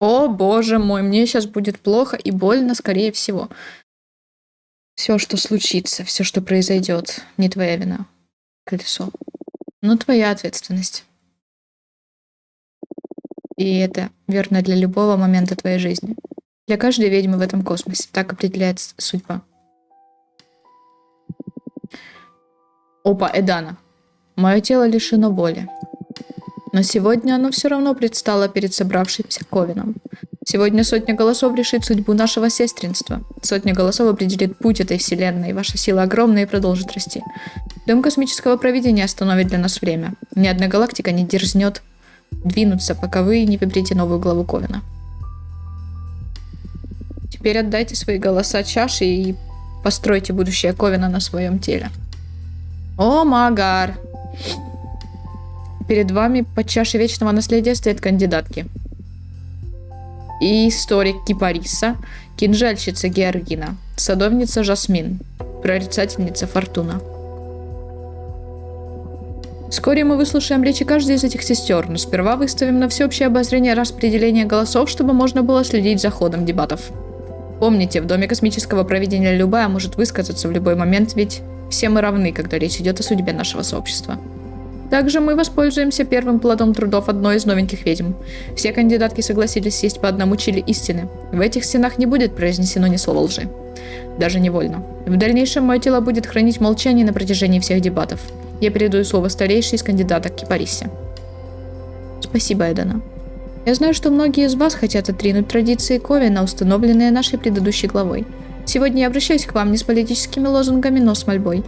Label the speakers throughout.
Speaker 1: О, боже мой, мне сейчас будет плохо и больно, скорее всего. Все, что случится, все, что произойдет, не твоя вина, колесо. Но твоя ответственность. И это верно для любого момента твоей жизни. Для каждой ведьмы в этом космосе так определяется судьба. Опа, Эдана. Мое тело лишено воли. Но сегодня оно все равно предстало перед собравшимся Ковеном. Сегодня 100 голосов решит судьбу нашего сестринства. 100 голосов определит путь этой вселенной. Ваша сила огромная и продолжит расти. Дом космического провидения остановит для нас время. Ни одна галактика не дерзнет двинуться, пока вы не выберете новую главу Ковена. Теперь отдайте свои голоса чаше и постройте будущее Ковена на своем теле. О, Магар! Перед вами под чашей вечного наследия стоят кандидатки. И историк Кипариса, кинжальщица Георгина, садовница Жасмин, прорицательница Фортуна. Вскоре мы выслушаем речи каждой из этих сестер, но сперва выставим на всеобщее обозрение распределение голосов, чтобы можно было следить за ходом дебатов. Помните, в Доме космического провидения любая может высказаться в любой момент, ведь все мы равны, когда речь идет о судьбе нашего сообщества. Также мы воспользуемся первым плодом трудов одной из новеньких ведьм. Все кандидатки согласились съесть по одному чили истины. В этих стенах не будет произнесено ни слова лжи. Даже невольно. В дальнейшем мое тело будет хранить молчание на протяжении всех дебатов. Я передаю слово старейшей из кандидаток Кипарисе. Спасибо, Эдана. Я знаю, что многие из вас хотят отринуть традиции Ковена, установленные нашей предыдущей главой. Сегодня я обращаюсь к вам не с политическими лозунгами, но с мольбой.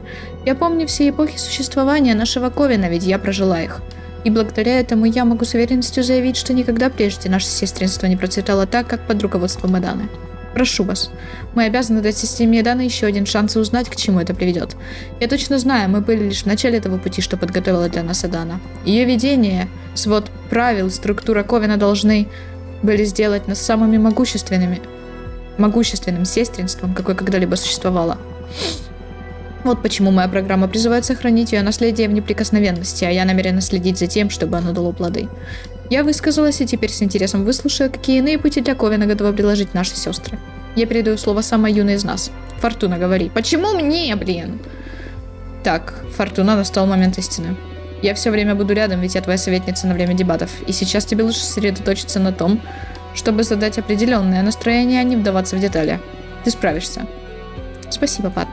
Speaker 1: Я помню все эпохи существования нашего Ковена, ведь я прожила их. И благодаря этому я могу с уверенностью заявить, что никогда прежде наше сестринство не процветало так, как под руководством Эданы. Прошу вас, мы обязаны дать системе Эданы еще один шанс и узнать, к чему это приведет. Я точно знаю, мы были лишь в начале этого пути, что подготовила для нас Эдана. Ее видение, свод правил, структура Ковена должны были сделать нас самыми могущественным сестринством, какое когда-либо существовало. Вот почему моя программа призывает сохранить ее наследие в неприкосновенности, а я намерена следить за тем, чтобы оно дало плоды. Я высказалась и теперь с интересом выслушаю, какие иные пути для Ковена готовы приложить наши сестры. Я передаю слово самой юной из нас. Фортуна, говори. Почему мне, блин? Так, Фортуна, настал момент истины. Я все время буду рядом, ведь я твоя советница на время дебатов, и сейчас тебе лучше сосредоточиться на том, чтобы задать определенное настроение, а не вдаваться в детали. Ты справишься. Спасибо, Пат.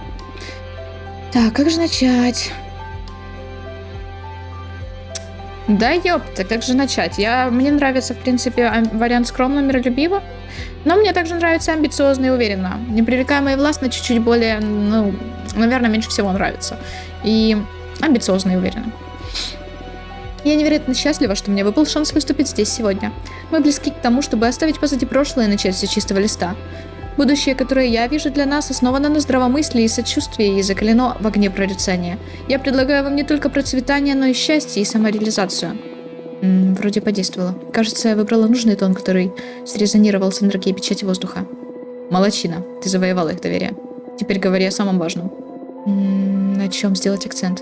Speaker 1: Так, как же начать? Да ёпта, как же начать? Мне нравится, в принципе, вариант скромно, миролюбиво, но мне также нравится амбициозно и уверенно. Непререкаемо и властно чуть-чуть более, наверное, меньше всего нравится. И амбициозно и уверенно. Я невероятно счастлива, что мне выпал шанс выступить здесь сегодня. Мы близки к тому, чтобы оставить позади прошлое и начать все с чистого листа. Будущее, которое я вижу для нас, основано на здравомыслии и сочувствии и закалено в огне прорицания. Я предлагаю вам не только процветание, но и счастье и самореализацию. Вроде подействовало. Кажется, я выбрала нужный тон, который срезонировал с энергией печати воздуха. Молодчина, ты завоевала их доверие. Теперь говори о самом важном. На чем сделать акцент?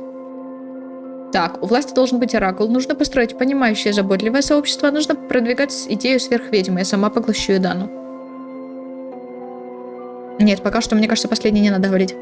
Speaker 1: Так, у власти должен быть оракул, нужно построить понимающее, заботливое сообщество, нужно продвигать идею сверхведьмы, я сама поглощу Эдану. Нет, пока что, мне кажется, последнее не надо говорить.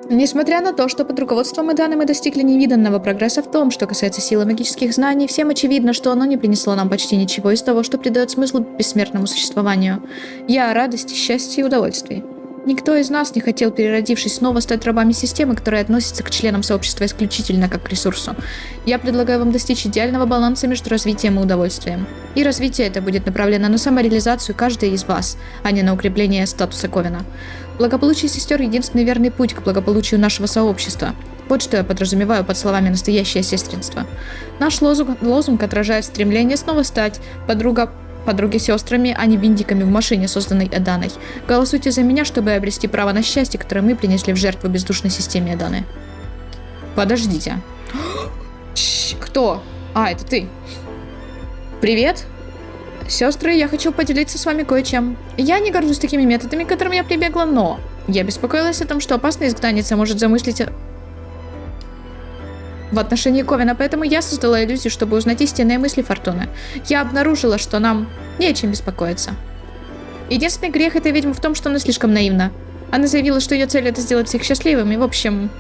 Speaker 1: Несмотря на то, что под руководством Эданы мы достигли невиданного прогресса в том, что касается силы магических знаний, всем очевидно, что оно не принесло нам почти ничего из того, что придает смысл бессмертному существованию. Я о радости, счастье и удовольствии. Никто из нас не хотел, переродившись, снова стать рабами системы, которая относится к членам сообщества исключительно как к ресурсу. Я предлагаю вам достичь идеального баланса между развитием и удовольствием. И развитие это будет направлено на самореализацию каждой из вас, а не на укрепление статуса Ковена. Благополучие сестер – единственный верный путь к благополучию нашего сообщества. Вот что я подразумеваю под словами «настоящее сестринство». Наш лозунг отражает стремление снова стать подруги сестрами, а не виндиками в машине, созданной Эданой. Голосуйте за меня, чтобы обрести право на счастье, которое мы принесли в жертву бездушной системе Эданы. Подождите. Кто? А, это ты. Привет. Сестры, я хочу поделиться с вами кое-чем. Я не горжусь такими методами, к которым я прибегла, но я беспокоилась о том, что опасная изгнанница может замыслить... в отношении Ковина, поэтому я создала иллюзию, чтобы узнать истинные мысли Фортуны. Я обнаружила, что нам не о чем беспокоиться. Единственный грех этой ведьмы в том, что она слишком наивна. Она заявила, что ее цель это сделать всех счастливыми. В общем,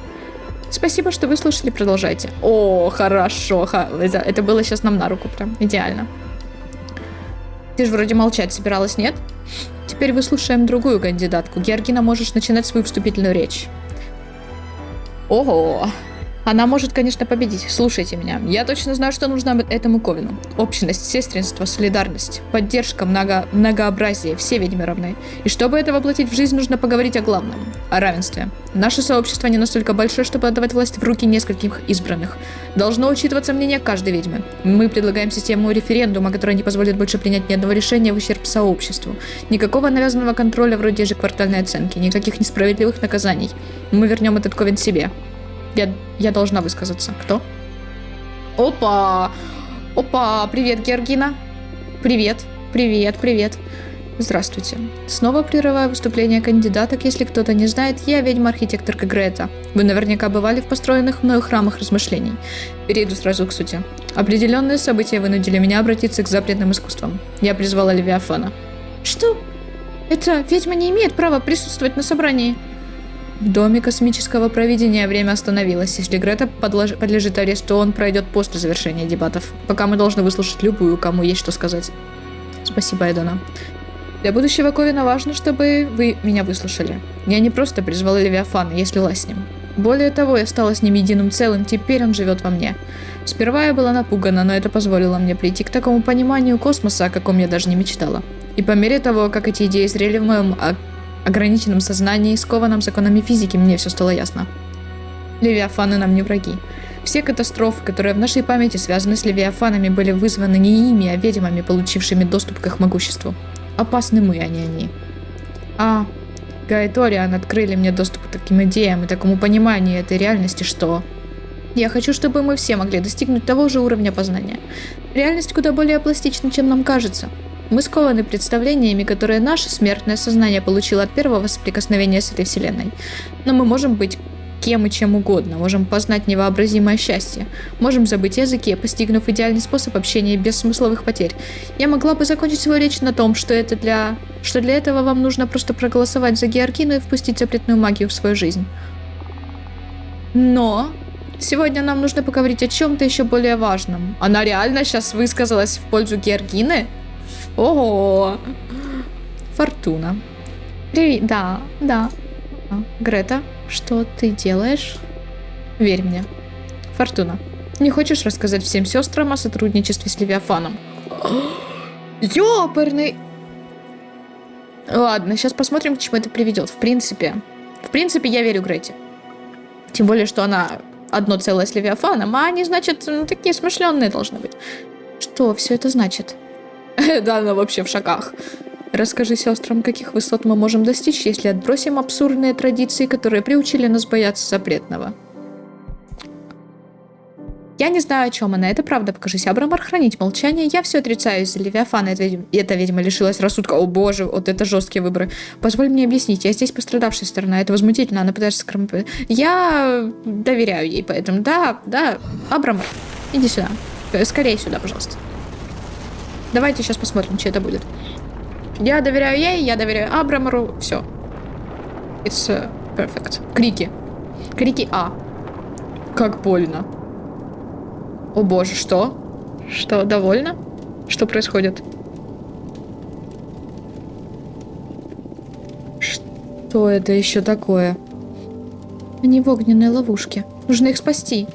Speaker 1: спасибо, что вы слушали, продолжайте. О, хорошо, это было сейчас нам на руку, прям идеально. Ты же вроде молчать собиралась, нет? Теперь выслушаем другую кандидатку. Георгина, можешь начинать свою вступительную речь. Ого! Она может, конечно, победить. Слушайте меня. Я точно знаю, что нужно этому Ковину. Общность, сестринство, солидарность, поддержка, многообразие. Все ведьмы равны. И чтобы это воплотить в жизнь, нужно поговорить о главном. О равенстве. Наше сообщество не настолько большое, чтобы отдавать власть в руки нескольких избранных. Должно учитываться мнение каждой ведьмы. Мы предлагаем систему референдума, которая не позволит больше принять ни одного решения в ущерб сообществу. Никакого навязанного контроля вроде ежеквартальной оценки. Никаких несправедливых наказаний. Мы вернем этот Ковен себе. Я должна высказаться. Кто? Опа! Опа! Привет, Георгина. Привет. Здравствуйте. Снова прерываю выступление кандидаток. Если кто-то не знает, я ведьма-архитекторка Грета. Вы наверняка бывали в построенных мною храмах размышлений. Перейду сразу к сути. Определенные события вынудили меня обратиться к запретным искусствам. Я призвала Левиафана. Что? Эта ведьма не имеет права присутствовать на собрании. В доме космического провидения время остановилось. Если Грета подлежит аресту, он пройдет после завершения дебатов. Пока мы должны выслушать любую, кому есть что сказать. Спасибо, Эдона. Для будущего Ковина важно, чтобы вы меня выслушали. Я не просто призвала Левиафана, я слилась с ним. Более того, я стала с ним единым целым, теперь он живет во мне. Сперва я была напугана, но это позволило мне прийти к такому пониманию космоса, о каком я даже не мечтала. И по мере того, как эти идеи зрели в моем ограниченном сознании, скованном законами физики, мне все стало ясно. Левиафаны нам не враги. Все катастрофы, которые в нашей памяти связаны с Левиафанами, были вызваны не ими, а ведьмами, получившими доступ к их могуществу. Опасны мы, а не они. Гаэториан открыли мне доступ к таким идеям и такому пониманию этой реальности, что... Я хочу, чтобы мы все могли достигнуть того же уровня познания. Реальность куда более пластична, чем нам кажется. Мы скованы представлениями, которые наше смертное сознание получило от первого соприкосновения с этой вселенной. Но мы можем быть кем и чем угодно, можем познать невообразимое счастье, можем забыть языки, постигнув идеальный способ общения без смысловых потерь. Я могла бы закончить свою речь на том, что для этого вам нужно просто проголосовать за Георгину и впустить запретную магию в свою жизнь. Но сегодня нам нужно поговорить о чем-то еще более важном. Она реально сейчас высказалась в пользу Георгины? Ого! Фортуна. Привет, да. Грета, что ты делаешь? Верь мне. Фортуна, не хочешь рассказать всем сестрам о сотрудничестве с Левиафаном? Ёперный! Ладно, сейчас посмотрим, к чему это приведет. В принципе, я верю Грете. Тем более, что она одно целое с Левиафаном, а они, значит, такие смышленные должны быть. Что все это значит? Да, она вообще в шоках. Расскажи сестрам, каких высот мы можем достичь, если отбросим абсурдные традиции, которые приучили нас бояться запретного. Я не знаю, о чем она. Это правда, покажись. Абрамар, хранить молчание. Я все отрицаю из-за Левиафана. Эта ведьма лишилась рассудка. О боже, вот это жесткие выборы. Позволь мне объяснить. Я здесь пострадавшая сторона. Это возмутительно. Она пытается скрыть. Я доверяю ей, поэтому да. Абрамар, иди сюда. Скорее сюда, пожалуйста. Давайте сейчас посмотрим, что это будет. Я доверяю ей, я доверяю Абрамару. Все. It's perfect. Крики А. Как больно. О боже, что? Что, довольно? Что происходит? Что это еще такое? Они в огненной ловушке. Нужно их спасти.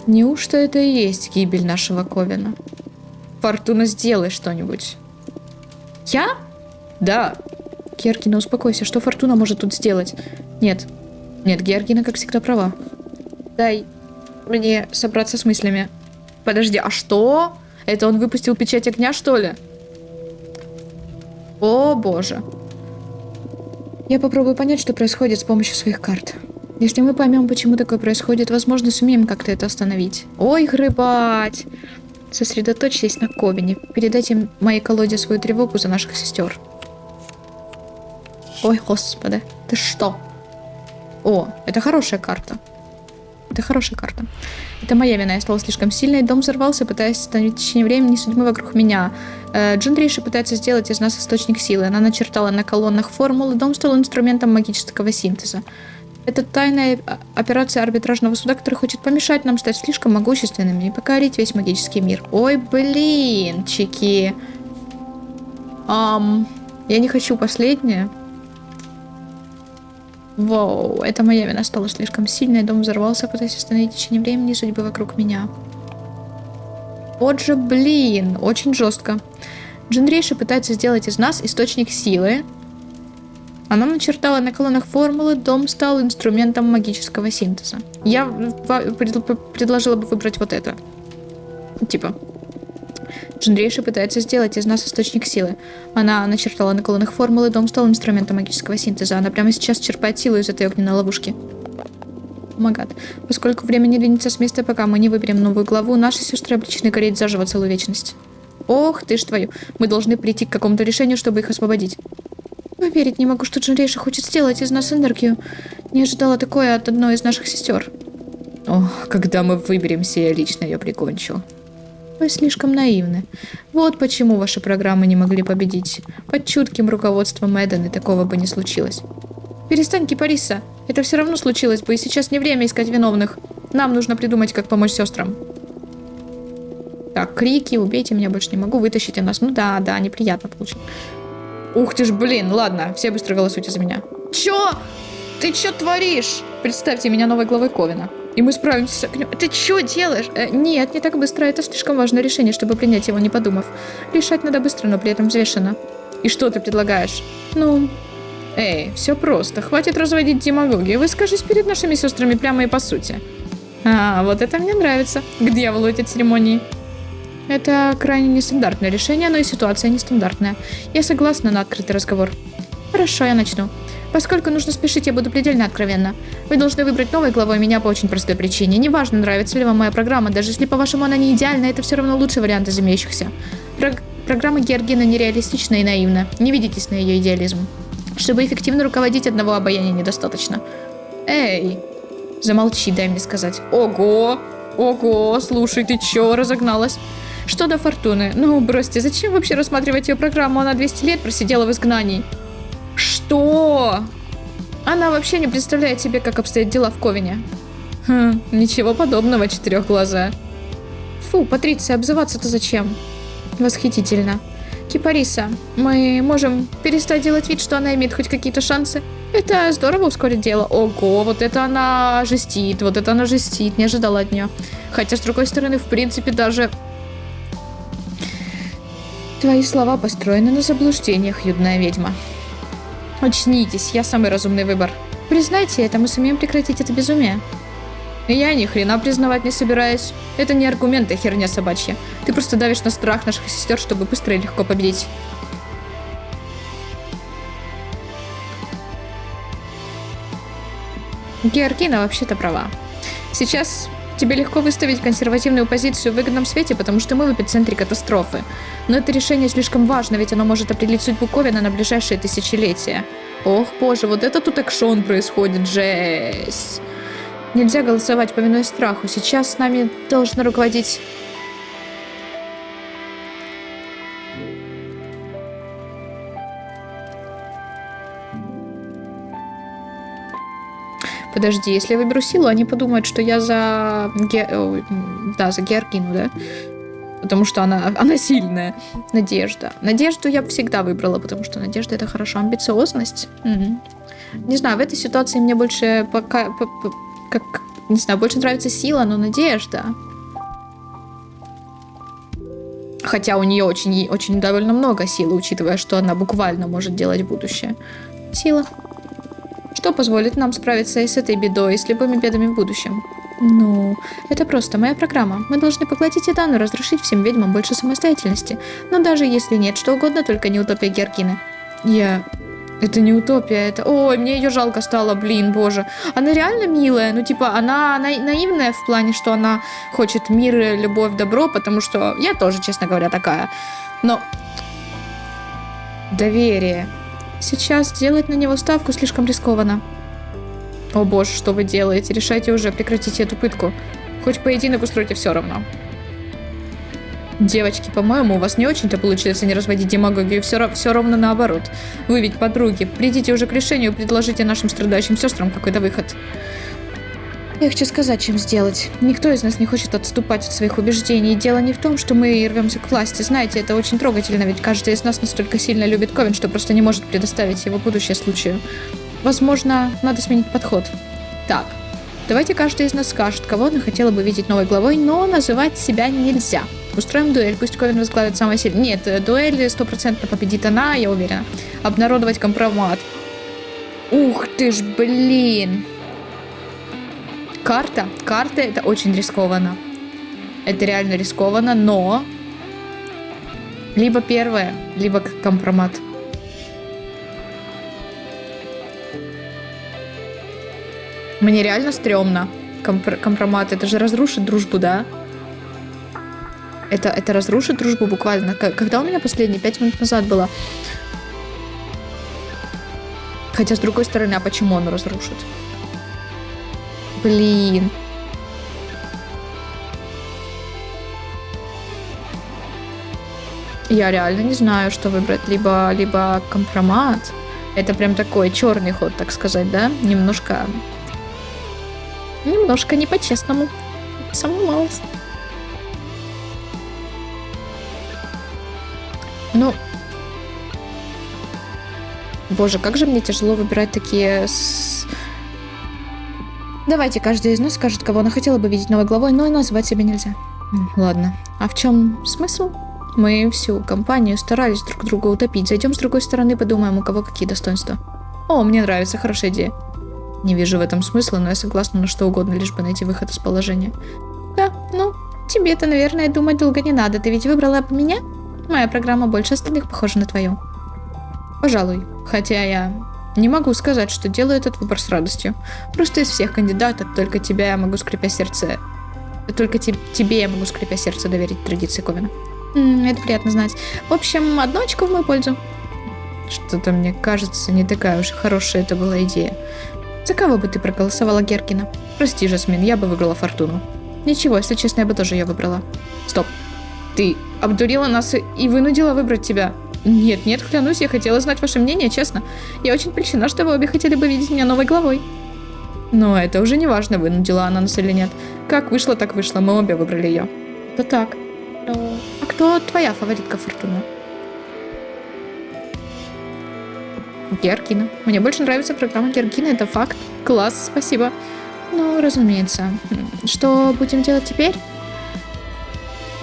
Speaker 1: Неужто это и есть гибель нашего Ковина? Фортуна, сделай что-нибудь. Я? Да. Георгина, успокойся. Что Фортуна может тут сделать? Нет, Георгина, как всегда, права. Дай мне собраться с мыслями. Подожди, а что? Это он выпустил печать огня, что ли? О, боже. Я попробую понять, что происходит с помощью своих карт. Если мы поймем, почему такое происходит, возможно, сумеем как-то это остановить. Ой, грыбать. Сосредоточьтесь на Ковине. Передайте моей колоде свою тревогу за наших сестер. Ой, господи. Ты что? О, это хорошая карта. Это хорошая карта. Это моя вина, я стала слишком сильной, дом взорвался, пытаясь остановить течение времени и судьбы вокруг меня. Джиндрейша пытается сделать из нас источник силы. Она начертала на колоннах формулы, дом стал инструментом магического синтеза. Это тайная операция арбитражного суда, который хочет помешать нам стать слишком могущественными и покорить весь магический мир. Ой, блин, чики. Я не хочу последнее. Вау, это моя вина стала слишком сильной, дом взорвался, пытаясь остановить течение времени и судьбы вокруг меня. Вот же, блин, очень жестко. Джиндрейша пытается сделать из нас источник силы. Она начертала на колоннах формулы, дом стал инструментом магического синтеза. Я предложила бы выбрать вот это. Типа. Джиндрейша пытается сделать из нас источник силы. Она начертала на колоннах формулы, дом стал инструментом магического синтеза. Она прямо сейчас черпает силу из этой огненной ловушки. Магад. Поскольку время не двинется с места, пока мы не выберем новую главу, наши сестры обречены гореть заживо целую вечность. Ох ты ж твою. Мы должны прийти к какому-то решению, чтобы их освободить. Поверить не могу, что Джиндрейша хочет сделать из нас энергию. Не ожидала такое от одной из наших сестер. Ох, когда мы выберемся, я лично ее прикончу. Вы слишком наивны. Вот почему ваши программы не могли победить. Под чутким руководством Эден и такого бы не случилось. Перестань, Кипариса. Это все равно случилось бы, и сейчас не время искать виновных. Нам нужно придумать, как помочь сестрам. Так, крики, убейте меня, больше не могу, вытащите нас. Ну да, неприятно получить. Ух ты ж, блин, ладно, все быстро голосуйте за меня. Чё? Ты чё творишь? Представьте меня новой главой Ковина. И мы справимся с огнем. Ты чё делаешь? Нет, не так быстро. Это слишком важное решение, чтобы принять его, не подумав. Решать надо быстро, но при этом взвешенно. И что ты предлагаешь? Ну... Эй, все просто. Хватит разводить демагогию. Выскажись перед нашими сестрами прямо и по сути. Вот это мне нравится. К дьяволу эти церемонии. Это крайне нестандартное решение, но и ситуация нестандартная. Я согласна на открытый разговор. Хорошо, я начну. Поскольку нужно спешить, я буду предельно откровенна. Вы должны выбрать новой главой меня по очень простой причине. Неважно, нравится ли вам моя программа, даже если, по-вашему, она не идеальна, это все равно лучший вариант из имеющихся. Программа Георгина нереалистична и наивна. Не ведитесь на ее идеализм. Чтобы эффективно руководить, одного обаяния недостаточно. Эй, замолчи, дай мне сказать. Ого, слушай, ты чё, разогналась? Что до Фортуны? Ну, бросьте, зачем вообще рассматривать ее программу? Она 200 лет просидела в изгнании. Что? Она вообще не представляет себе, как обстоят дела в Ковине. Ничего подобного, четырехглазая. Фу, Патриция, обзываться-то зачем? Восхитительно. Кипариса, мы можем перестать делать вид, что она имеет хоть какие-то шансы? Это здорово ускорит дело. Ого, вот это она жестит, не ожидала от нее. Хотя, с другой стороны, в принципе, даже... Твои слова построены на заблуждениях, юная ведьма. Очнитесь, я самый разумный выбор. Признайте это, мы сумеем прекратить это безумие. Я ни хрена признавать не собираюсь. Это не аргумент, а херня собачья. Ты просто давишь на страх наших сестер, чтобы быстро и легко победить. Георгина вообще-то права. Сейчас тебе легко выставить консервативную позицию в выгодном свете, потому что мы в эпицентре катастрофы. Но это решение слишком важно, ведь оно может определить судьбу Ковина на ближайшие тысячелетия. Ох, боже, вот это тут экшон происходит, жесть. Нельзя голосовать, повинуясь страху. Сейчас с нами должна руководить... Подожди, если я выберу силу, они подумают, что я за... за Георгину, да? Потому что она сильная. Надежда. Надежду я всегда выбрала, потому что надежда — это хорошо. Амбициозность? Не знаю, в этой ситуации мне больше не знаю, больше нравится сила, но надежда. Хотя у нее очень довольно много силы, учитывая, что она буквально может делать будущее. Сила. Что позволит нам справиться и с этой бедой, и с любыми бедами в будущем? Ну, это просто моя программа. Мы должны поглотить Эдану и разрушить всем ведьмам больше самостоятельности. Но даже если нет, что угодно, только не утопия Георгины. Это не утопия, это... Ой, мне ее жалко стало, блин, боже. Она реально милая, ну типа, она наивная в плане, что она хочет мир, любовь, добро, потому что я тоже, честно говоря, такая. Но... Доверие. Сейчас делать на него ставку слишком рискованно. О боже, что вы делаете? Решайте уже, прекратите эту пытку. Хоть поединок устройте все равно. Девочки, по-моему, у вас не очень-то получается не разводить демагогию, все ровно наоборот. Вы ведь подруги. Придите уже к решению и предложите нашим страдающим сестрам какой-то выход. Легче сказать, чем сделать. Никто из нас не хочет отступать от своих убеждений. Дело не в том, что мы рвемся к власти. Знаете, это очень трогательно, ведь каждый из нас настолько сильно любит Ковен, что просто не может предоставить его будущее случаю. Возможно, надо сменить подход. Так, давайте каждый из нас скажет, кого она хотела бы видеть новой главой, но называть себя нельзя. Устроим дуэль, пусть Ковен возглавит самое сильное. Нет, дуэль 100% победит она, я уверена. Обнародовать компромат. Ух ты ж, блин. Карта это очень рискованно. Это реально рискованно, но либо первое, либо компромат. Мне реально стрёмно. Компромат, это же разрушит дружбу, да? Это разрушит дружбу буквально. Когда у меня последний? 5 минут назад было. Хотя, с другой стороны, а почему он разрушит? Блин. Я реально не знаю, что выбрать. Либо компромат. Это прям такой черный ход, так сказать, да? Немножко не по-честному. Самую малость. Ну, боже, как же мне тяжело выбирать такие... Давайте каждый из нас скажет, кого она хотела бы видеть новой главой, но называть себя нельзя. Ладно. А в чем смысл? Мы всю компанию старались друг друга утопить. Зайдем с другой стороны, подумаем, у кого какие достоинства. О, мне нравится, хорошая идея. Не вижу в этом смысла, но я согласна на что угодно, лишь бы найти выход из положения. Да, ну, тебе-то, наверное, думать долго не надо. Ты ведь выбрала меня? Моя программа больше остальных похожа на твою. Пожалуй. Хотя я не могу сказать, что делаю этот выбор с радостью. Просто из всех кандидаток только тебя я могу, скрипя сердце... Только тебе я могу, скрипя сердце, доверить традиции Ковена. Это приятно знать. В общем, 1 очко в мою пользу. Что-то мне кажется, не такая уж хорошая это была идея. За кого бы ты проголосовала, Геркина? Прости, Жасмин, я бы выбрала Фортуну. Ничего, если честно, я бы тоже ее выбрала. Стоп. Ты обдурила нас и вынудила выбрать тебя. Нет, клянусь, я хотела знать ваше мнение, честно. Я очень польщена, что вы обе хотели бы видеть меня новой главой. Но это уже не важно, вынудила она нас или нет. Как вышло, так вышло, мы обе выбрали ее. Да так. Ну, а кто твоя фаворитка, Фортуна? Геркина. Мне больше нравится программа Геркина, это факт. Класс, спасибо. Ну, разумеется. Что будем делать теперь?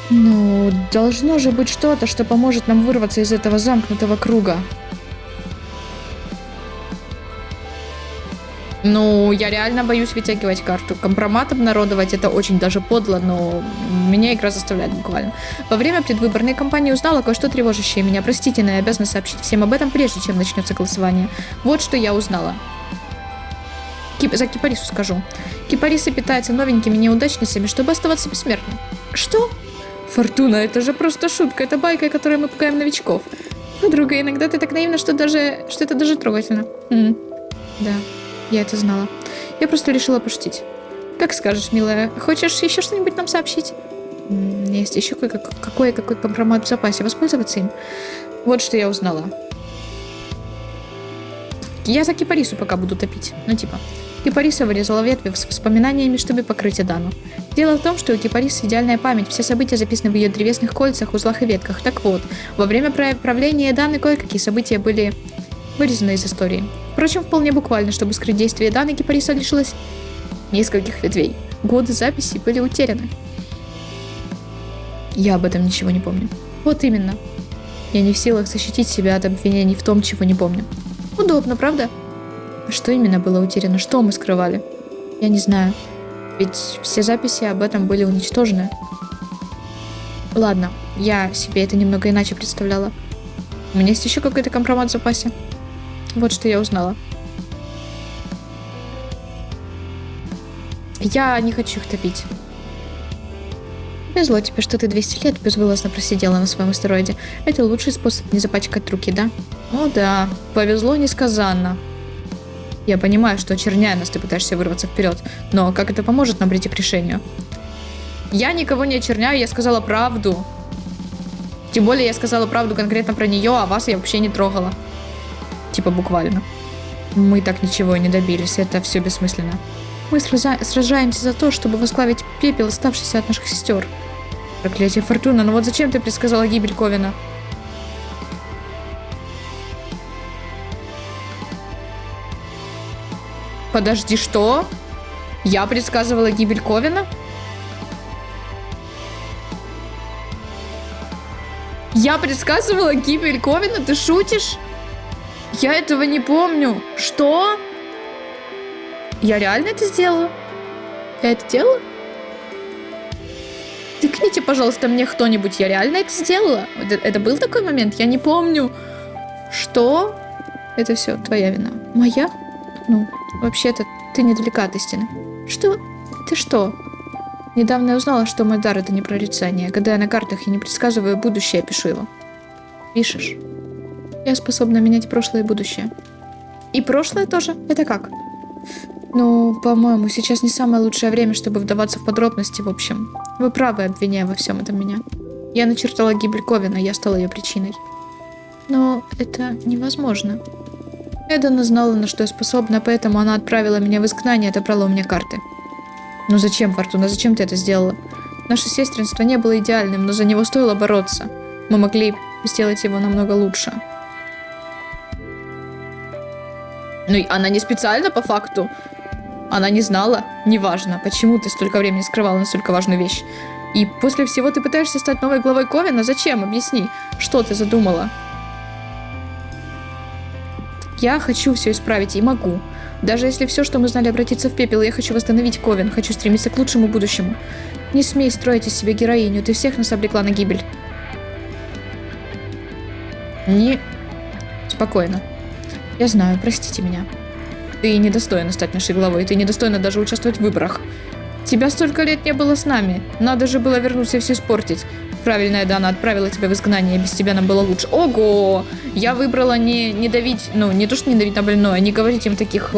Speaker 1: Ну, должно же быть что-то, что поможет нам вырваться из этого замкнутого круга. Ну, я реально боюсь вытягивать карту. Компромат обнародовать — это очень даже подло, но меня игра заставляет буквально. Во время предвыборной кампании узнала кое-что тревожащее меня. Простите, но я обязана сообщить всем об этом, прежде чем начнется голосование. Вот что я узнала. За Кипарису скажу. Кипарисы питаются новенькими неудачницами, чтобы оставаться бессмертным. Что? Фортуна, это же просто шутка. Это байка, которой мы пугаем новичков. Подруга, иногда ты так наивна, что это даже трогательно. Да. Я это знала. Я просто решила пошутить. Как скажешь, милая. Хочешь еще что-нибудь нам сообщить? Есть еще какой компромат в запасе. Воспользоваться им? Вот что я узнала. Я за Кипарису пока буду топить. Ну типа. Кипариса вырезала ветви с воспоминаниями, чтобы покрыть Адану. Дело в том, что у Кипарисы идеальная память. Все события записаны в ее древесных кольцах, узлах и ветках. Так вот, во время правления Аданы кое-какие события были вырезаны из истории. Впрочем, вполне буквально, чтобы скрыть действие Даны, Кипариса лишилась нескольких ветвей. Годы записей были утеряны. Я об этом ничего не помню. Вот именно. Я не в силах защитить себя от обвинений в том, чего не помню. Удобно, правда? А что именно было утеряно? Что мы скрывали? Я не знаю. Ведь все записи об этом были уничтожены. Ладно, я себе это немного иначе представляла. У меня есть еще какой-то компромат в запасе. Вот что я узнала. Я не хочу их топить. Повезло тебе, что ты 200 лет безвылазно просидела на своем астероиде. Это лучший способ не запачкать руки, да? О да, повезло несказанно. Я понимаю, что очерняя нас, ты пытаешься вырваться вперед, но как это поможет нам прийти к решению? Я никого не очерняю, я сказала правду. Тем более я сказала правду конкретно про нее, а вас я вообще не трогала. Типа буквально. Мы так ничего и не добились, это все бессмысленно. Мы сражаемся за то, чтобы возглавить пепел, оставшийся от наших сестер. Проклятие Фортуна, ну вот зачем ты предсказала гибель Ковина? Подожди, что? Я предсказывала гибель Ковина? Я предсказывала гибель Ковина? Ты шутишь? Я этого не помню. Что? Я реально это сделала? Я это делала? Тыкните, пожалуйста, мне кто-нибудь. Я реально это сделала? Это был такой момент? Я не помню. Что? Это все твоя вина. Моя? Ну, вообще-то, ты недалека от истины. Что? Ты что? Недавно я узнала, что мой дар — это не прорицание. Когда я на картах и не предсказываю будущее, я пишу его. Пишешь? Я способна менять прошлое и будущее. И прошлое тоже? Это как? Ну, по-моему, сейчас не самое лучшее время, чтобы вдаваться в подробности, в общем. Вы правы, обвиняя во всем этом меня. Я начертала гибель Ковина, я стала ее причиной. Но это невозможно. Эдана знала, на что я способна, поэтому она отправила меня в изгнание и отобрала у меня карты. Ну зачем, Фортуна, зачем ты это сделала? Наше сестринство не было идеальным, но за него стоило бороться. Мы могли сделать его намного лучше. Ну и она не специально, по факту. Она не знала. Неважно, почему ты столько времени скрывала настолько важную вещь. И после всего ты пытаешься стать новой главой Ковина? Зачем? Объясни, что ты задумала? Я хочу все исправить и могу. Даже если все, что мы знали, обратится в пепел, я хочу восстановить Ковен, хочу стремиться к лучшему будущему. Не смей строить из себя героиню, ты всех нас обрекла на гибель. Не... Спокойно. Я знаю, простите меня. Ты недостойна стать нашей главой, ты недостойна даже участвовать в выборах. Тебя столько лет не было с нами, надо же было вернуться и все испортить. Правильная Дана отправила тебя в изгнание, без тебя нам было лучше. Ого! Я выбрала не давить, ну, не то, что не давить на больное, не говорить им таких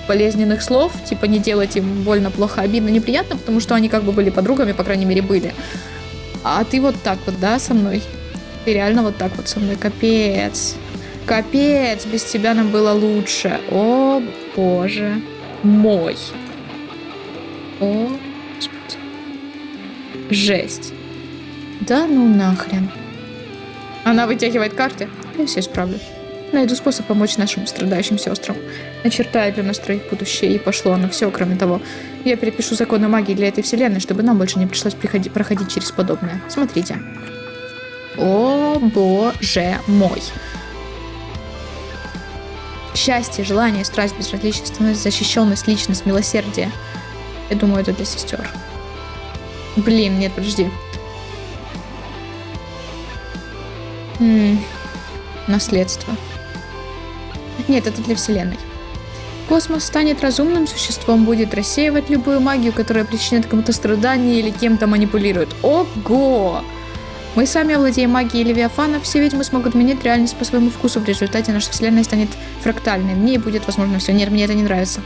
Speaker 1: болезненных слов, типа не делать им больно, плохо, обидно, неприятно, потому что они как бы были подругами, по крайней мере, были. А ты вот так вот, да, со мной? Ты реально вот так вот со мной? Капец. Капец, без тебя нам было лучше. О, боже мой. О, господи. Жесть. Да ну нахрен. Она вытягивает карты. Я все исправлю. Найду способ помочь нашим страдающим сестрам. Начертаю для нас троих будущее, и пошло оно все, кроме того. Я перепишу законы магии для этой вселенной, чтобы нам больше не пришлось проходить через подобное. Смотрите. О, боже мой. Счастье, желание, страсть, безразличие, защищенность, личность, милосердие. Я думаю, это для сестер. Блин, нет, подожди. Наследство. Нет, это для вселенной. Космос станет разумным существом, будет рассеивать любую магию, которая причиняет кому-то страдания или кем-то манипулирует. Ого! Мы сами овладеем магией Левиафана, все ведьмы смогут менять реальность по своему вкусу. В результате наша вселенная станет фрактальной. В ней будет возможно все. Нет, мне это не нравится.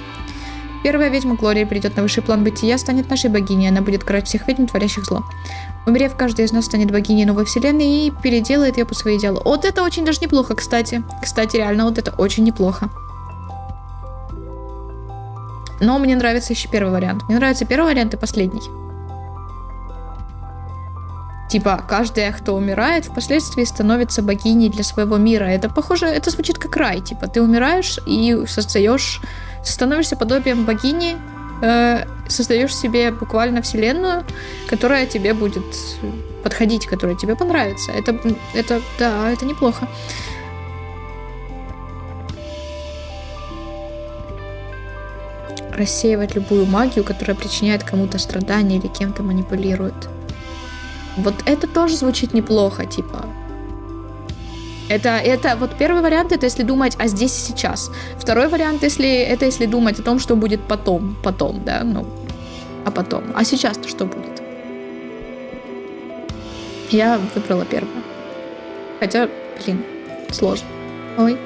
Speaker 1: Первая ведьма Глория придет на высший план бытия, станет нашей богиней. Она будет карать всех ведьм, творящих зло. Умерев, каждая из нас станет богиней новой вселенной и переделает ее по своей идеалу. Вот это очень даже неплохо, кстати. Кстати, реально, вот это очень неплохо. Но мне нравится еще первый вариант. Мне нравится первый вариант и последний. Типа, каждая, кто умирает, впоследствии становится богиней для своего мира. Это похоже, это звучит как рай. Типа, ты умираешь и становишься подобием богини, создаешь себе буквально вселенную, которая тебе будет подходить, которая тебе понравится. Это неплохо. Рассеивать любую магию, которая причиняет кому-то страдания или кем-то манипулирует. Вот это тоже звучит неплохо, типа. Это вот первый вариант, это если думать о здесь и сейчас. Второй вариант, если думать о том, что будет потом, да, ну, а потом. А сейчас-то что будет? Я выбрала первое. Хотя, блин, сложно. Ой,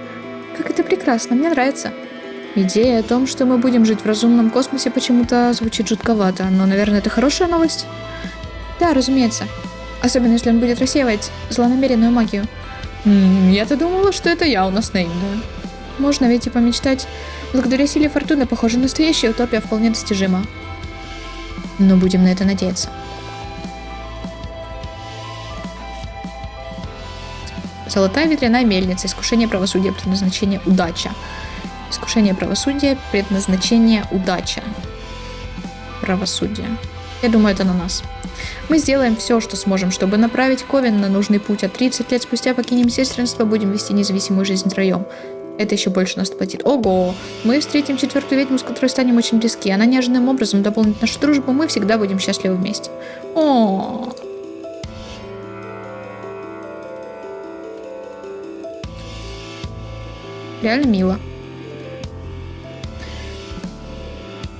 Speaker 1: как это прекрасно, мне нравится. Идея о том, что мы будем жить в разумном космосе, почему-то звучит жутковато, но, наверное, это хорошая новость? Да, разумеется. Особенно, если он будет рассеивать злонамеренную магию. Я-то думала, что это я у нас наивная. Можно ведь и помечтать. Благодаря силе фортуны, похоже, настоящая утопия вполне достижима. Но будем на это надеяться. Золотая ветряная мельница. Искушение правосудия, предназначение удача. Искушение правосудия, предназначение удача. Правосудие. Я думаю, это на нас. Мы сделаем все, что сможем, чтобы направить Ковен на нужный путь, а 30 лет спустя покинем сестринство, будем вести независимую жизнь втроем. Это еще больше нас платит. Ого! Мы встретим четвертую ведьму, с которой станем очень близки. Она неожиданным образом дополнит нашу дружбу, мы всегда будем счастливы вместе. О. Реально мило.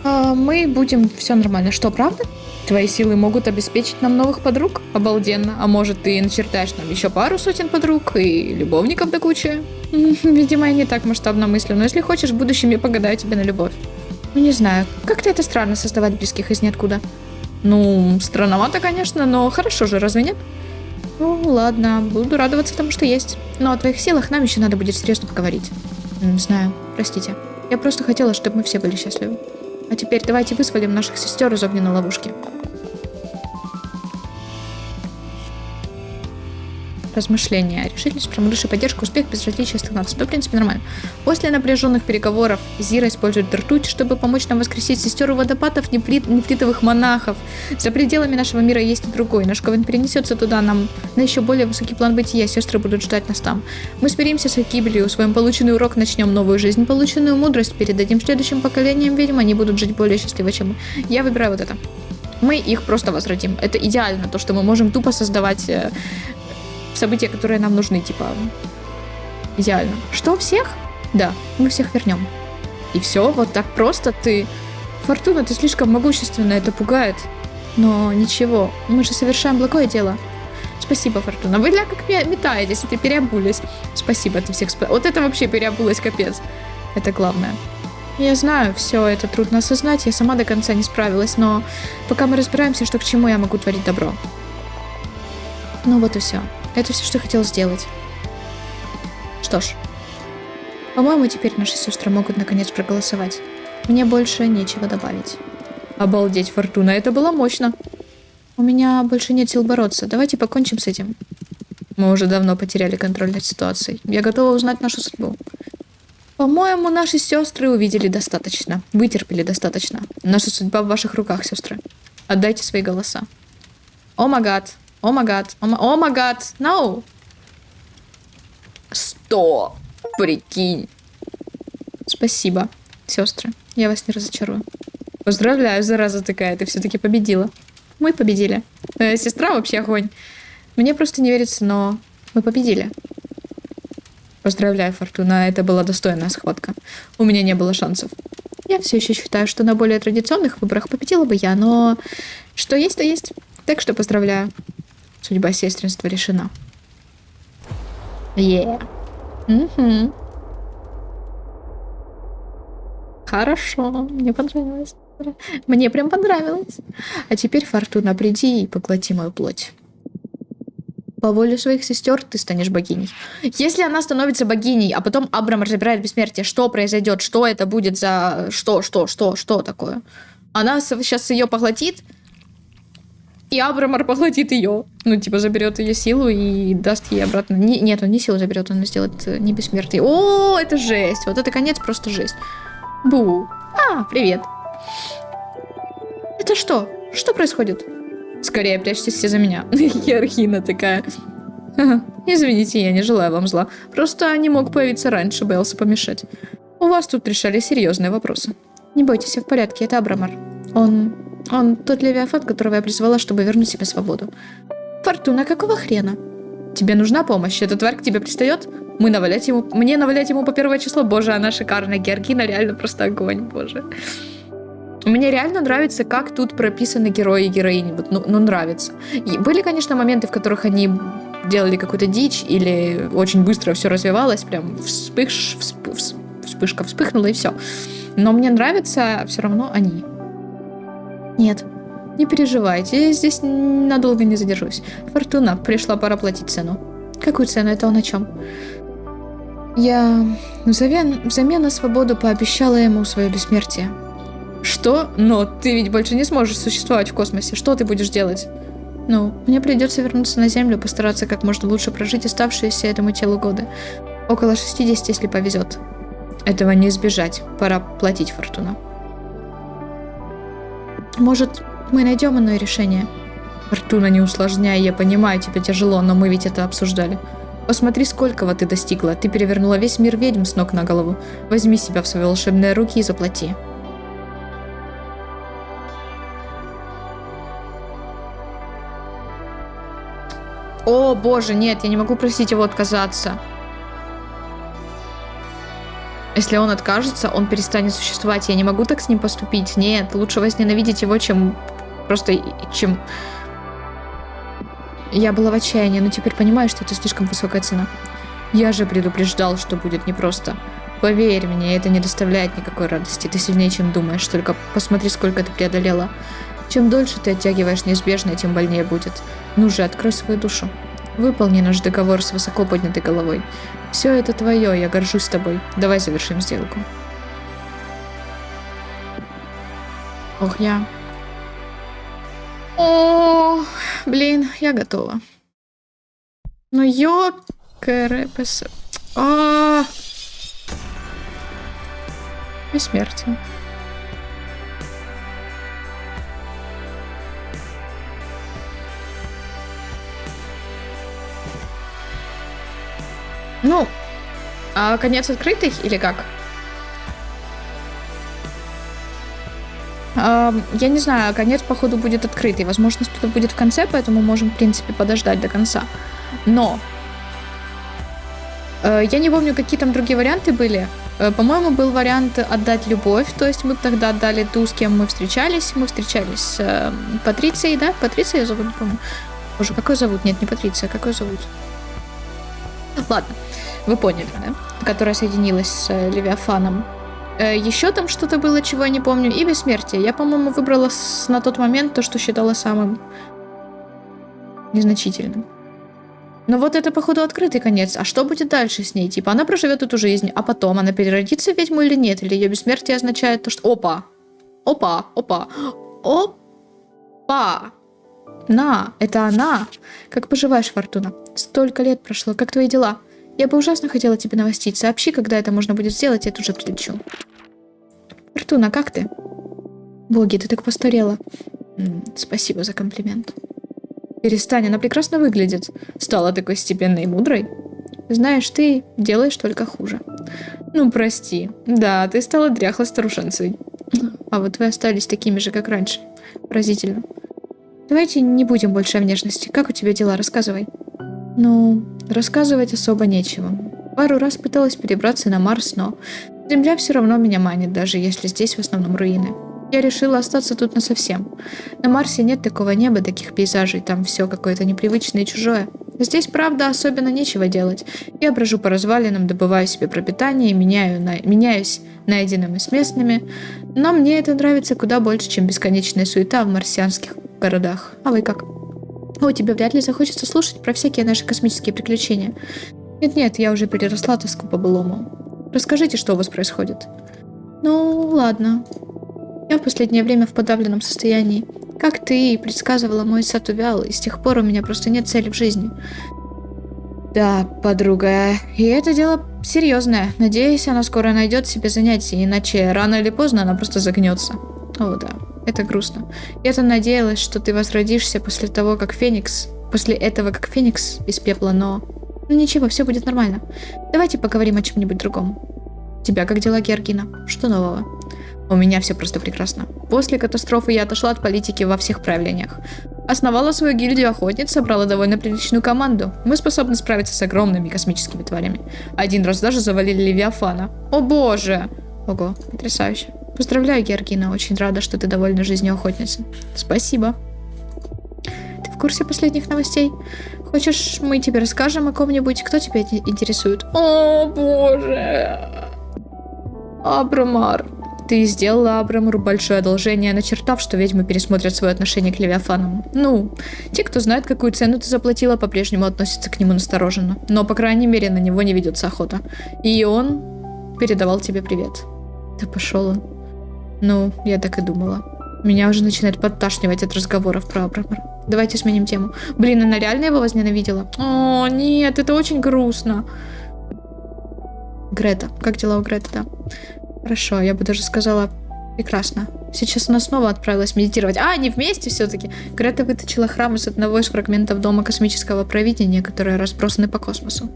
Speaker 1: Мы будем... Все нормально. Что, правда? Твои силы могут обеспечить нам новых подруг? Обалденно. А может, ты начертаешь нам еще пару сотен подруг и любовников до кучи? Видимо, я не так масштабно мыслю, но если хочешь, в будущем я погадаю тебе на любовь. Ну, не знаю. Как-то это странно создавать близких из ниоткуда. Ну, странновато, конечно, но хорошо же, разве нет? Ну, ладно, буду радоваться тому, что есть. Но о твоих силах нам еще надо будет серьезно поговорить. Знаю, простите. Я просто хотела, чтобы мы все были счастливы. А теперь давайте вызволим наших сестер из огненной ловушки. Размышления. Решительность, прямодушие, поддержка, успех, безразличие, стагнация. Да, в принципе, нормально. После напряженных переговоров Зира использует ртуть, чтобы помочь нам воскресить сестер у водопадов нефритовых монахов. За пределами нашего мира есть и другой. Наш Ковен перенесется туда, нам на еще более высокий план бытия. Сестры будут ждать нас там. Мы смиримся с их гибелью, усвоим полученный урок, начнем новую жизнь, полученную мудрость передадим следующим поколениям ведьм, они будут жить более счастливо, чем мы. Я выбираю вот это. Мы их просто возродим. Это идеально, то, что мы можем тупо создавать... события, которые нам нужны, типа, идеально. Что, всех? Да, мы всех вернем. И все, вот так просто ты... Фортуна, ты слишком могущественна, это пугает. Но ничего, мы же совершаем благое дело. Спасибо, Фортуна. Вы как метаетесь, ты переобулись. Спасибо, ты всех спас. Вот это вообще переобулась, капец. Это главное. Я знаю, все это трудно осознать, я сама до конца не справилась, но пока мы разбираемся, что к чему, я могу творить добро. Ну вот и все. Это все, что я хотела сделать. Что ж, по-моему, теперь наши сестры могут наконец проголосовать. Мне больше нечего добавить. Обалдеть, Фортуна, это было мощно. У меня больше нет сил бороться. Давайте покончим с этим. Мы уже давно потеряли контроль над ситуацией. Я готова узнать нашу судьбу. По-моему, наши сестры увидели достаточно. Вытерпели достаточно. Наша судьба в ваших руках, сестры. Отдайте свои голоса. О май гад. О май гад. О май гад. No. 100. Прикинь. Спасибо, сестры. Я вас не разочарую. Поздравляю, зараза такая. Ты все-таки победила. Мы победили. Сестра вообще огонь. Мне просто не верится, но мы победили. Поздравляю, Фортуна. Это была достойная схватка. У меня не было шансов. Я все еще считаю, что на более традиционных выборах победила бы я, но что есть, то есть. Так что поздравляю. Судьба сестринства решена. Угу. Хорошо, мне понравилось. Мне прям понравилось. А теперь, Фортуна, приди и поглоти мою плоть. По воле своих сестер ты станешь богиней. Если она становится богиней, а потом Абрамар забирает бессмертие, что произойдет? Что это будет за... Что такое? Она сейчас ее поглотит, и Абрамар поглотит ее. Ну, типа, заберет ее силу и даст ей обратно... Нет, он не силу заберет, он сделает не бессмертие. О, это жесть. Вот это конец, просто жесть. Бу. Привет. Это что? Что происходит? Скорее прячьтесь все за меня. Хиархина такая. Извините, я не желаю вам зла. Просто не мог появиться раньше, боялся помешать. У вас тут решали серьезные вопросы. Не бойтесь, все в порядке, это Абрамар. Он тот левиафан, которого я призвала, чтобы вернуть себе свободу. Фортуна, какого хрена? Тебе нужна помощь? Эта тварь к тебе пристает? Мне навалять ему по первое число? Боже, она шикарная. Георгина реально просто огонь, боже. Мне реально нравится, как тут прописаны герои и героини. Вот, ну, нравится. И были, конечно, моменты, в которых они делали какую-то дичь, или очень быстро все развивалось, прям вспыш, вспышка вспыхнула и все. Но мне нравятся все равно они. Нет, не переживайте, я здесь надолго не задержусь. Фортуна, пришла пора платить цену. Какую цену? Это он о чем? Я взамен на свободу пообещала ему свое бессмертие. Что? Но ты ведь больше не сможешь существовать в космосе. Что ты будешь делать? Ну, мне придется вернуться на Землю, постараться как можно лучше прожить оставшиеся этому телу годы. Около 60, если повезет. Этого не избежать. Пора платить, Фортуна. Может, мы найдем иное решение? Фортуна, не усложняй, я понимаю, тебе тяжело, но мы ведь это обсуждали. Посмотри, сколького ты достигла. Ты перевернула весь мир ведьм с ног на голову. Возьми себя в свои волшебные руки и заплати. О, боже, нет, я не могу просить его отказаться. Если он откажется, он перестанет существовать. Я не могу так с ним поступить. Нет, лучше возненавидеть его, чем чем... Я была в отчаянии, но теперь понимаю, что это слишком высокая цена. Я же предупреждал, что будет непросто. Поверь мне, это не доставляет никакой радости. Ты сильнее, чем думаешь. Только посмотри, сколько ты преодолела. Чем дольше ты оттягиваешь неизбежное, тем больнее будет. Ну же, открой свою душу. Выполни наш договор с высоко поднятой головой. Все это твое, я горжусь тобой. Давай завершим сделку. Ох, я... О, блин, я готова. Ну, ёкарепс... Бессмертие. Ну, а конец открытый или как? Я не знаю, конец, походу, будет открытый. Возможно, что-то будет в конце, поэтому можем, в принципе, подождать до конца. Но я не помню, какие там другие варианты были. По-моему, был вариант отдать любовь, то есть мы бы тогда отдали ту, с кем мы встречались. Мы встречались с Патрицией, да? Патриция ее зовут, не помню. Боже, как ее зовут? Нет, не Патриция, как ее зовут? Ладно, вы поняли, да? Которая соединилась с Левиафаном. Еще там что-то было, чего я не помню. И бессмертие. Я, по-моему, выбрала на тот момент то, что считала самым незначительным. Но вот это, походу, открытый конец. А что будет дальше с ней? Типа, она проживет эту жизнь, а потом она переродится в ведьму или нет? Или ее бессмертие означает то, что... Опа! Опа! Опа! Опа! На, это она. Как поживаешь, Фортуна? Столько лет прошло. Как твои дела? Я бы ужасно хотела тебе навестить. Сообщи, когда это можно будет сделать, я тут же прилечу. Фортуна, как ты? Боги, ты так постарела. Спасибо за комплимент. Перестань, она прекрасно выглядит. Стала такой степенной и мудрой. Знаешь, ты делаешь только хуже. Ну, прости. Да, ты стала дряхлой старушенцей. А вот вы остались такими же, как раньше. Поразительно. Давайте не будем больше о внешности. Как у тебя дела? Рассказывай. Ну, рассказывать особо нечего. Пару раз пыталась перебраться на Марс, но Земля все равно меня манит, даже если здесь в основном руины. Я решила остаться тут насовсем. На Марсе нет такого неба, таких пейзажей, там все какое-то непривычное и чужое. Здесь, правда, особенно нечего делать. Я брожу по развалинам, добываю себе пропитание, меняюсь найденными с местными. Но мне это нравится куда больше, чем бесконечная суета в марсианских городах. А вы как? О, тебе вряд ли захочется слушать про всякие наши космические приключения. Нет-нет, я уже переросла тоску по-былому. Расскажите, что у вас происходит. Ну, ладно. Я в последнее время в подавленном состоянии. Как ты и предсказывала, мой сад увял, и с тех пор у меня просто нет цели в жизни. Да, подруга, и это дело серьезное. Надеюсь, она скоро найдет себе занятие, иначе рано или поздно она просто загнется. О, да, это грустно. Я-то надеялась, что ты возродишься после этого, как Феникс из пепла, но... Ну ничего, все будет нормально. Давайте поговорим о чем-нибудь другом. У тебя как дела, Георгина? Что нового? У меня все просто прекрасно. После катастрофы я отошла от политики во всех проявлениях. Основала свою гильдию охотниц, собрала довольно приличную команду. Мы способны справиться с огромными космическими тварями. Один раз даже завалили Левиафана. О боже! Ого, потрясающе. Поздравляю, Георгина, очень рада, что ты довольна жизнью охотницы. Спасибо. Ты в курсе последних новостей? Хочешь, мы тебе расскажем о ком-нибудь, кто тебя интересует? О боже! Абрамар. Ты сделала Абрамару большое одолжение, начертав, что ведьмы пересмотрят свое отношение к Левиафанам. Ну, те, кто знает, какую цену ты заплатила, по-прежнему относятся к нему настороженно. Но, по крайней мере, на него не ведется охота. И он передавал тебе привет. Да пошел он. Ну, я так и думала. Меня уже начинает подташнивать от разговоров про Абрамара. Давайте сменим тему. Блин, она реально его возненавидела? О, нет, это очень грустно. Грета. Как дела у Греты, да? Хорошо, я бы даже сказала, прекрасно. Сейчас она снова отправилась медитировать. А, они вместе все-таки. Грета вытащила храм из одного из фрагментов Дома космического провидения, которые разбросаны по космосу.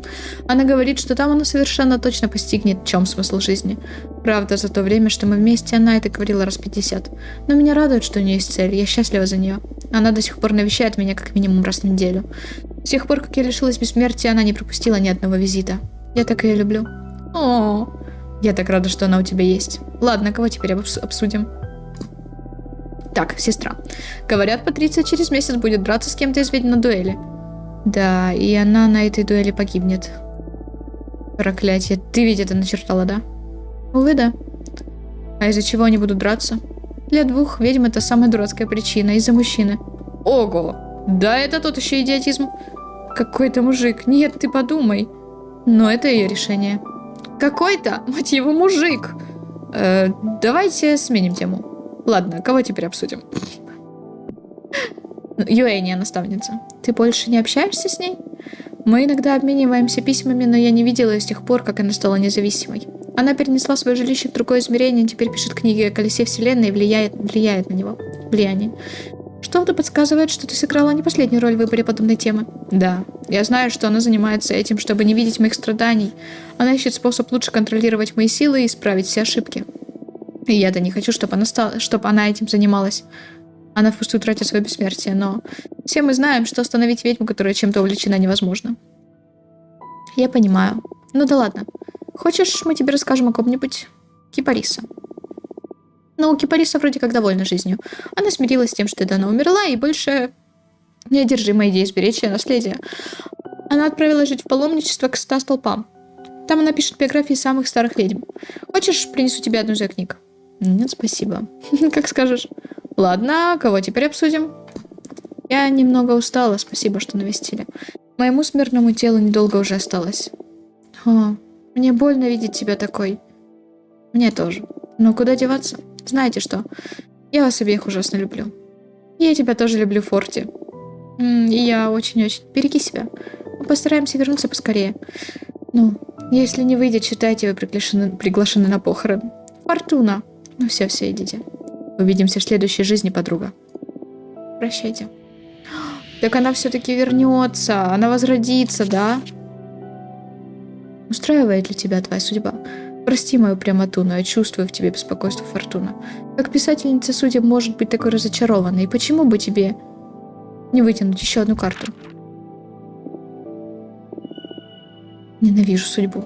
Speaker 1: Она говорит, что там она совершенно точно постигнет, в чем смысл жизни. Правда, за то время, что мы вместе, она это говорила раз 50. Но меня радует, что у нее есть цель, я счастлива за нее. Она до сих пор навещает меня как минимум раз в неделю. С тех пор, как я лишилась бессмертия, она не пропустила ни одного визита. Я так ее люблю. О, я так рада, что она у тебя есть. Ладно, кого теперь обсудим? Так, сестра. Говорят, Патриция через месяц будет драться с кем-то из ведьм на дуэли. Да, и она на этой дуэли погибнет. Проклятие. Ты ведь это начертала, да? Увы, да. А из-за чего они будут драться? Для двух ведьм это самая дурацкая причина. Из-за мужчины. Ого! Да, это тот еще идиотизм. Какой-то мужик. Нет, ты подумай. Но это ее решение. Какой-то, мать его, мужик. Давайте сменим тему. Ладно, кого теперь обсудим? Юэния, наставница. Ты больше не общаешься с ней? Мы иногда обмениваемся письмами, но я не видела ее с тех пор, как она стала независимой. Она перенесла свое жилище в другое измерение, теперь пишет книги о колесе вселенной и влияет на него. Влияние. Что-то подсказывает, что ты сыграла не последнюю роль в выборе подобной темы. Да, я знаю, что она занимается этим, чтобы не видеть моих страданий. Она ищет способ лучше контролировать мои силы и исправить все ошибки. И я-то не хочу, чтобы она этим занималась. Она впустую тратит свое бессмертие, но все мы знаем, что остановить ведьму, которая чем-то увлечена, невозможно. Я понимаю. Ну да ладно. Хочешь, мы тебе расскажем о ком-нибудь? Кипариса. Но у Кипариса вроде как довольна жизнью. Она смирилась с тем, что Эдана умерла, и больше неодержима идея сберечь ее наследие. Она отправилась жить в паломничество к 100 столпам. Там она пишет биографии самых старых ведьм. Хочешь, принесу тебе одну из ее книг? Нет, спасибо. Как скажешь. Ладно, кого теперь обсудим? Я немного устала, спасибо, что навестили. Моему смертному телу недолго уже осталось. О, мне больно видеть тебя такой. Мне тоже. Но куда деваться? Знаете что? Я вас обеих ужасно люблю. Я тебя тоже люблю, Форти. И я очень-очень... Береги себя. Мы постараемся вернуться поскорее. Ну, если не выйдет, считайте, вы приглашены на похороны. Фортуна. Ну все, идите. Увидимся в следующей жизни, подруга. Прощайте. Так она все-таки вернется. Она возродится, да? Устраивает ли тебя твоя судьба? Прости мою прямоту, но я чувствую в тебе беспокойство, Фортуна. Как писательница судеб может быть такой разочарованной? Почему бы тебе не вытянуть еще одну карту? Ненавижу судьбу.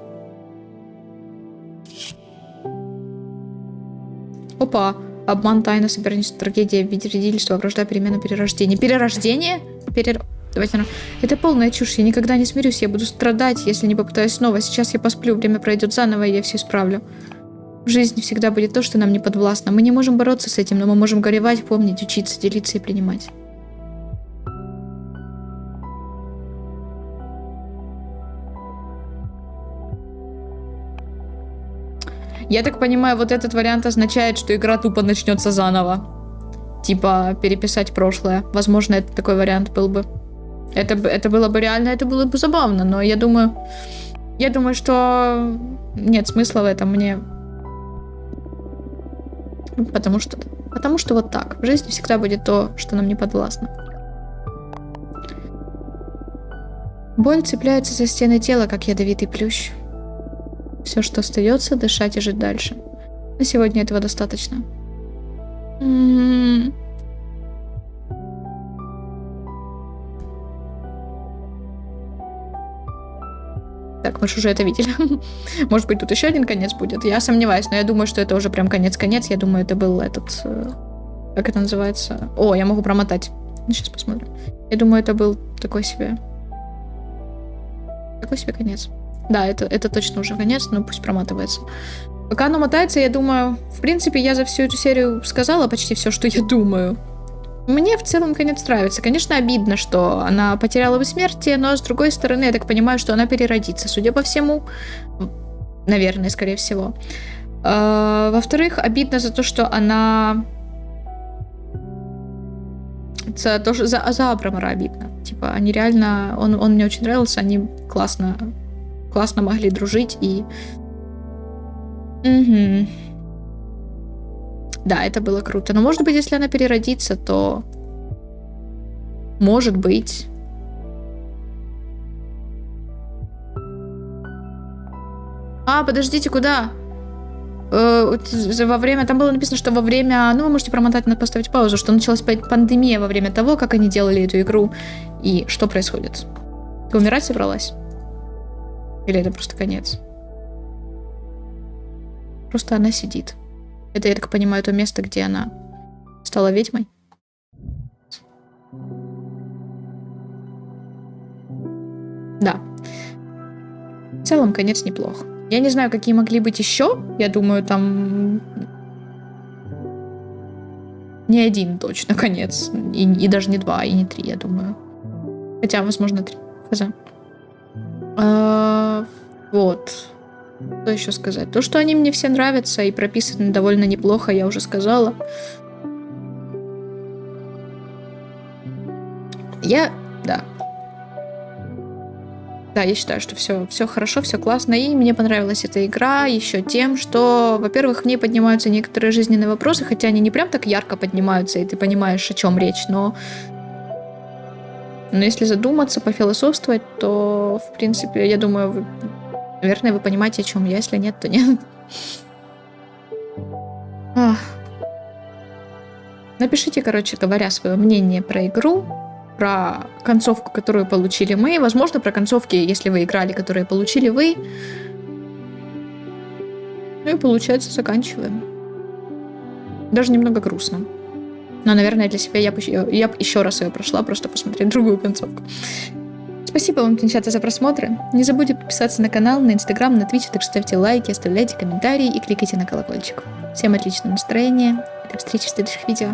Speaker 1: Опа. Обман, тайна, соперничество, трагедия, вредительство, вражда, перемена, перерождение. Перерождение? Давайте. Это полная чушь. Я никогда не смирюсь. Я буду страдать, если не попытаюсь снова. Сейчас я посплю, время пройдет заново, и я все исправлю. В жизни всегда будет то, что нам не подвластно. Мы не можем бороться с этим, но мы можем горевать, помнить, учиться, делиться и принимать. Я так понимаю, вот этот вариант означает, что игра тупо начнется заново. Типа, переписать прошлое. Возможно, это такой вариант был бы. Это было бы реально, это было бы забавно, но я думаю, что нет смысла в этом мне. Потому что вот так. В жизни всегда будет то, что нам не подвластно. Боль цепляется за стены тела, как ядовитый плющ. Все, что остается, дышать и жить дальше. На сегодня этого достаточно. Так, мы же уже это видели. Может быть, тут еще один конец будет? Я сомневаюсь, но я думаю, что это уже прям конец-конец. Я думаю, это был этот... Как это называется? О, я могу промотать. Ну, сейчас посмотрим. Я думаю, это был такой себе конец. Да, это точно уже конец, но пусть проматывается. Пока оно мотается, я думаю, в принципе, я за всю эту серию сказала почти все, что я думаю. Мне в целом конец нравится. Конечно, обидно, что она потеряла бессмертие, но с другой стороны, я так понимаю, что она переродится, судя по всему. Наверное, скорее всего. Во-вторых, обидно за то, что она... За Абрамора обидно. Типа, они реально... Он мне очень нравился, они классно могли дружить и... Угу. Да, это было круто. Но, может быть, если она переродится, то... Может быть... Подождите, куда? Во время... Там было написано, что во время... Ну, вы можете промотать, поставить паузу, что началась пандемия во время того, как они делали эту игру. И что происходит? Ты умирать собралась? Или это просто конец? Просто она сидит. Это, я так понимаю, то место, где она стала ведьмой. Да. В целом, конец неплох. Я не знаю, какие могли быть еще. Я думаю, там... Не один точно конец. И даже не 2, и не 3, я думаю. Хотя, возможно, 3. Хз. Вот. Что еще сказать? То, что они мне все нравятся и прописаны довольно неплохо, я уже сказала. Да, я считаю, что все хорошо, все классно, и мне понравилась эта игра еще тем, что, во-первых, в ней поднимаются некоторые жизненные вопросы, хотя они не прям так ярко поднимаются, и ты понимаешь, о чем речь, но если задуматься, пофилософствовать, то, в принципе, я думаю, наверное, вы понимаете, о чем я, если нет, то нет. Напишите, короче говоря, свое мнение про игру, про концовку, которую получили мы, возможно, про концовки, если вы играли, которые получили вы. Ну и, получается, заканчиваем. Даже немного грустно. Но, наверное, для себя я бы еще раз ее прошла, просто посмотреть другую концовку. Спасибо вам, кинчата, за просмотры. Не забудьте подписаться на канал, на Инстаграм, на Твич, так что ставьте лайки, оставляйте комментарии и кликайте на колокольчик. Всем отличного настроения и до встречи в следующих видео.